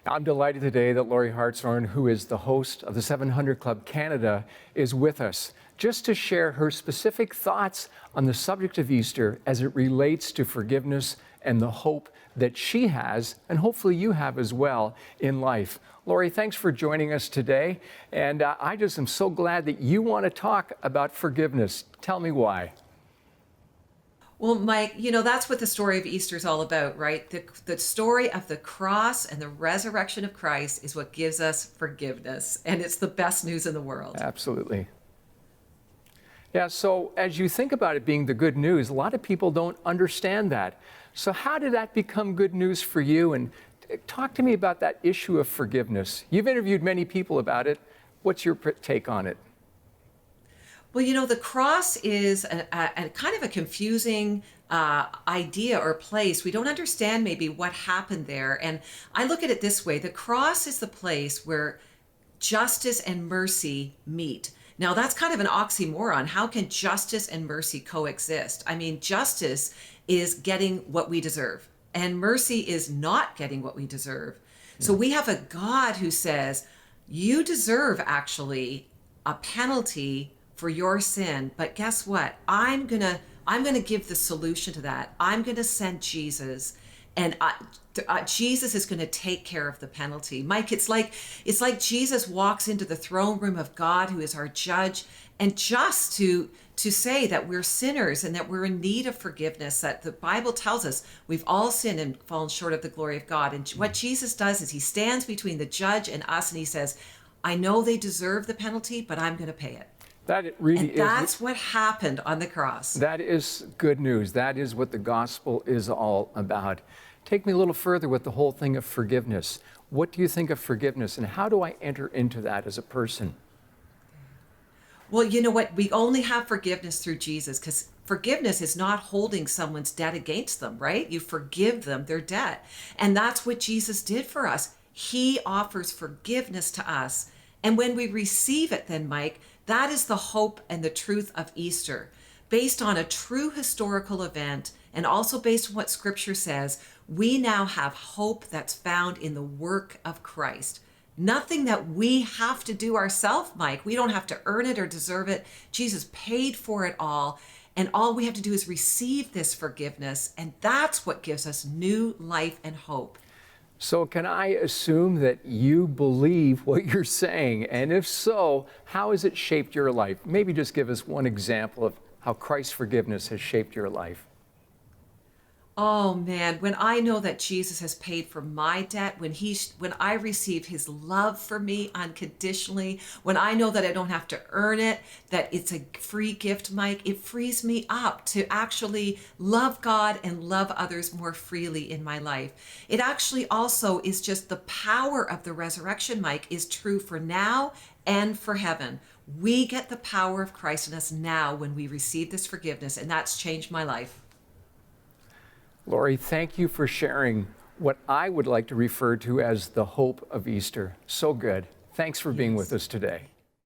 I'm delighted today that Lorie Hartshorn, who is the host of the 700 Club Canada, is with us just to share her specific thoughts on the subject of Easter as it relates to forgiveness and the hope that she has, and hopefully you have as well, in life. Lorie, thanks for joining us today. And I just am so glad that you want to talk about forgiveness. Tell me why. Well, Mike, that's what the story of Easter is all about, right? The story of the cross and the resurrection of Christ is what gives us forgiveness. And it's the best news in the world. Absolutely. Yeah, so as you think about it being the good news, a lot of people don't understand that. So how did that become good news for you? And talk to me about that issue of forgiveness. You've interviewed many people about it. What's your take on it? Well, the cross is a kind of a confusing idea or place. We don't understand maybe what happened there. And I look at it this way. The cross is the place where justice and mercy meet. Now, that's kind of an oxymoron. How can justice and mercy coexist? I mean, justice is getting what we deserve, and mercy is not getting what we deserve. So we have a God who says, you deserve actually a penalty for your sin, but guess what? I'm gonna give the solution to that. I'm gonna send Jesus, and Jesus is gonna take care of the penalty. Mike, it's like Jesus walks into the throne room of God, who is our judge, and just to say that we're sinners and that we're in need of forgiveness, that the Bible tells us we've all sinned and fallen short of the glory of God. And what Jesus does is he stands between the judge and us, and he says, I know they deserve the penalty, but I'm gonna pay it. That really is. That's what happened on the cross. That is good news. That is what the gospel is all about. Take me a little further with the whole thing of forgiveness. What do you think of forgiveness, and how do I enter into that as a person? Well, you know what? We only have forgiveness through Jesus, because forgiveness is not holding someone's debt against them, right? You forgive them their debt. And that's what Jesus did for us. He offers forgiveness to us. And when we receive it, then, Mike, that is the hope and the truth of Easter. Based on a true historical event, and also based on what Scripture says, we now have hope that's found in the work of Christ. Nothing that we have to do ourselves, Mike. We don't have to earn it or deserve it. Jesus paid for it all. And all we have to do is receive this forgiveness. And that's what gives us new life and hope. So can I assume that you believe what you're saying? And if so, how has it shaped your life? Maybe just give us one example of how Christ's forgiveness has shaped your life. Oh man, when I know that Jesus has paid for my debt, when I receive his love for me unconditionally, when I know that I don't have to earn it, that it's a free gift, Mike, it frees me up to actually love God and love others more freely in my life. It actually also is just the power of the resurrection, Mike, is true for now and for heaven. We get the power of Christ in us now when we receive this forgiveness, and that's changed my life. Lorie, thank you for sharing what I would like to refer to as the hope of Easter. So good. Thanks for being with us today.